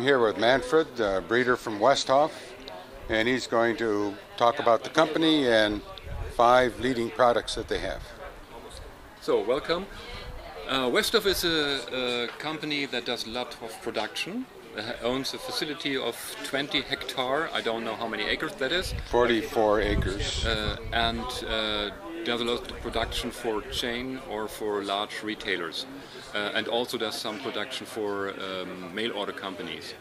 I'm here with Manfred, a breeder from Westhoff, and he's going to talk about the company and 5 leading products that they have. So, welcome. Westhoff is a company that does a lot of production. Owns a facility of 20 hectares. I don't know how many acres that is. 44 acres. And does a lot of production for chain or for large retailers. And also does some production for mail order companies.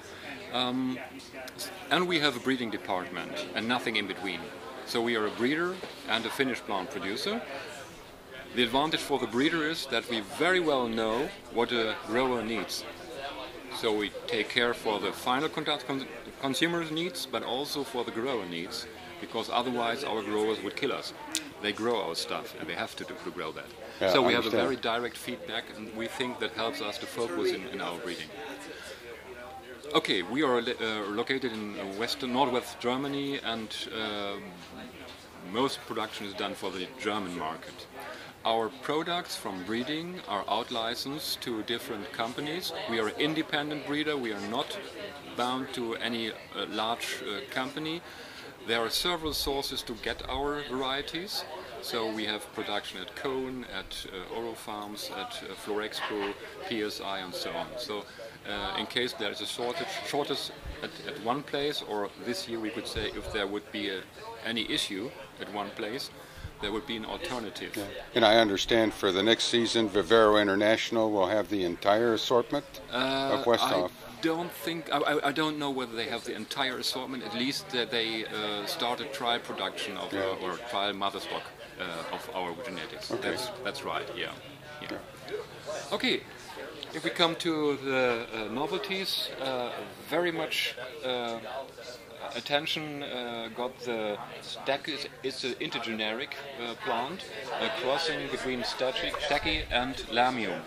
And we have a breeding department and nothing in between. So we are a breeder and a finished plant producer. The advantage for the breeder is that we very well know what a grower needs. So we take care for the final consumer's needs, but also for the grower needs, because otherwise our growers would kill us. They grow our stuff, and they have to grow that. Yeah, so we have a very direct feedback, and we think that helps us to focus in our breeding. Okay, we are located in northwest Germany, and most production is done for the German market. Our products from breeding are out-licensed to different companies. We are an independent breeder. We are not bound to any large company. There are several sources to get our varieties. So we have production at Cone, at Oro Farms, at Florexpo, PSI, and so on. So in case there is a shortage at one place, or this year we could say if there would be any issue at one place, there would be an alternative. Yeah. And I understand for the next season, Vivero International will have the entire assortment of Westhoff. I don't know whether they have the entire assortment. At least they started trial production of or trial mother stock of our genetics. Okay. That's right. Yeah. Okay. If we come to the novelties, very much attention got the Stachy. It's an intergeneric plant, crossing between Stachy and Lamium.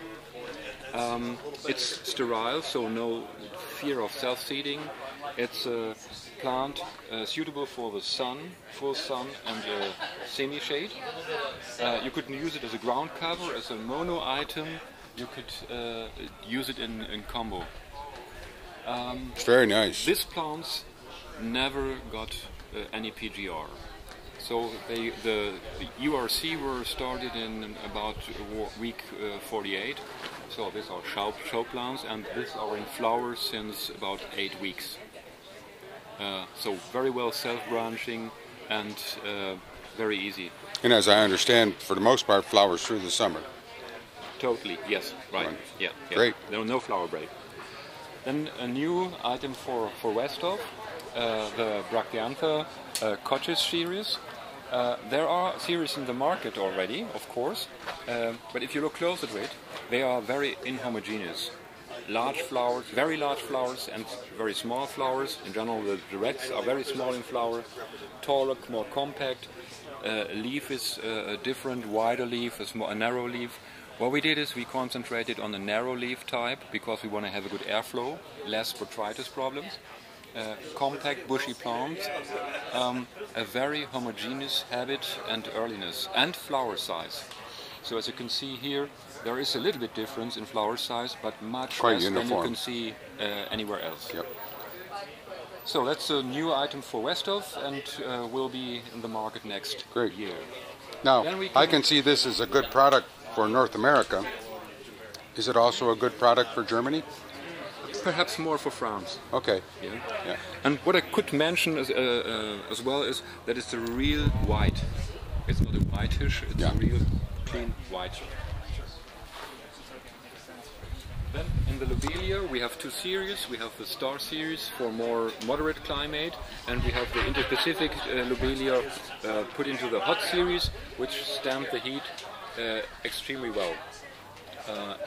It's sterile, so no fear of self-seeding. It's a plant suitable for the sun, full sun, and semi-shade. You could use it as a ground cover, as a mono item. You could use it in combo. It's very nice. These plants never got any PGR. So the URC were started in about week 48. So these are show plants, and these are in flower since about 8 weeks. So very well self-branching and very easy. And as I understand, for the most part, flowers through the summer. Totally, yes, right. Yeah. Great. There are no flower break. Then a new item for Westhoff, the Brachyantha Cottage series. There are series in the market already, of course, but if you look closer to it, they are very inhomogeneous. Large flowers, very large flowers, and very small flowers. In general, the reds are very small in flower, taller, more compact. Leaf is a different, wider leaf, a narrow leaf. What we did is we concentrated on the narrow leaf type because we want to have a good airflow, less botrytis problems. Compact, bushy plants, a very homogeneous habit and earliness, and flower size. So as you can see here, there is a little bit difference in flower size, but much less than you can see anywhere else. Yep. So that's a new item for Westhoff, and will be in the market next year. Now, I can see this is a good product for North America. Is it also a good product for Germany? Perhaps more for France. Okay. Yeah. And what I could mention as well is that it's a real white. It's not a whitish, it's a real clean white. Then in the lobelia we have 2 series. We have the Star series for more moderate climate, and we have the Inter-Pacific lobelia put into the hot series, which stand the heat extremely well.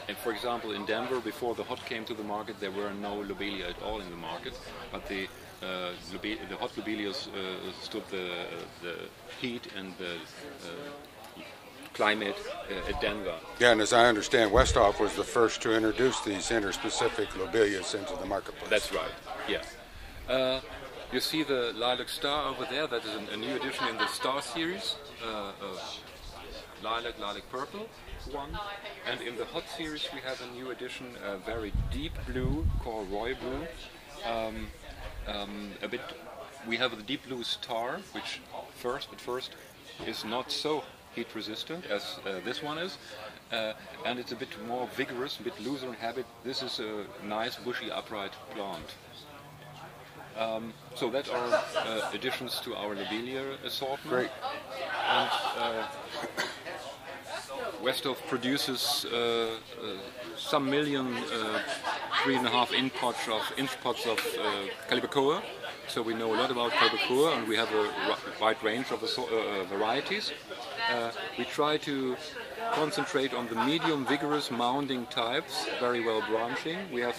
And for example, in Denver, before the hot came to the market, there were no lobelia at all in the market, but the hot lobelias stood the heat and the climate at Denver. Yeah, and as I understand, Westhoff was the first to introduce these inter-specific lobelias into the marketplace. That's right, yeah. You see the Lilac Star over there, that is a new addition in the Star series. Lilac Purple one, and in the Hot series we have a new addition, a very deep blue called Royal Blue, a bit. We have the deep blue star, which at first is not so heat resistant as this one is, and it's a bit more vigorous, a bit looser in habit. This is a nice bushy upright plant. So that are additions to our lobelia assortment. Great. And Westhoff produces some million 3.5 inch pots of Calibacoa. So we know a lot about Calibacoa, and we have a wide range of varieties. We try to concentrate on the medium vigorous mounding types, very well branching. We have,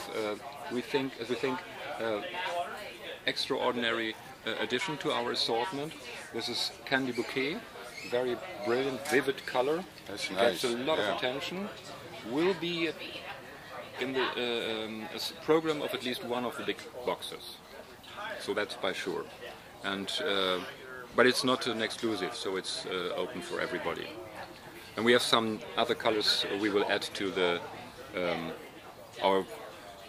we think, extraordinary addition to our assortment. This is Candy Bouquet, very brilliant, vivid color. That's nice. Gets a lot of attention. Will be in the program of at least one of the big boxes. So that's by sure. And but it's not an exclusive, so it's open for everybody. And we have some other colors we will add to the our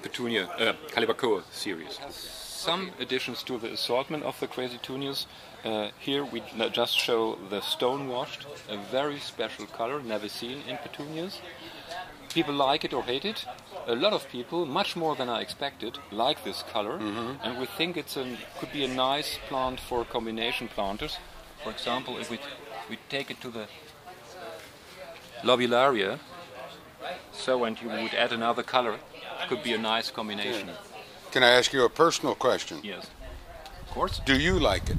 Petunia Calibacoa series. Some additions to the assortment of the Crazy Tunias. Here we just show the stone washed, a very special color, never seen in petunias. People like it or hate it. A lot of people, much more than I expected, like this color, and we think could be a nice plant for combination planters. For example, if we take it to the lobellaria, and you would add another color, it could be a nice combination. Can I ask you a personal question? Yes, of course. Do you like it?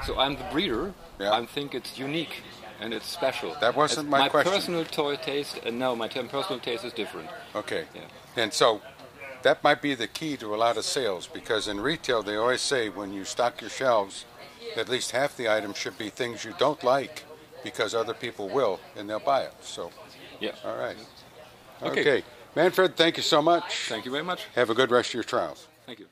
So I'm the breeder. Yeah. I think it's unique and it's special. That wasn't my question. My personal taste, no, my personal taste is different. Okay. Yeah. And so that might be the key to a lot of sales, because in retail they always say when you stock your shelves, at least half the items should be things you don't like, because other people will and they'll buy it. So, yeah. All right. Okay. Okay. Manfred, thank you so much. Thank you very much. Have a good rest of your trials. Thank you.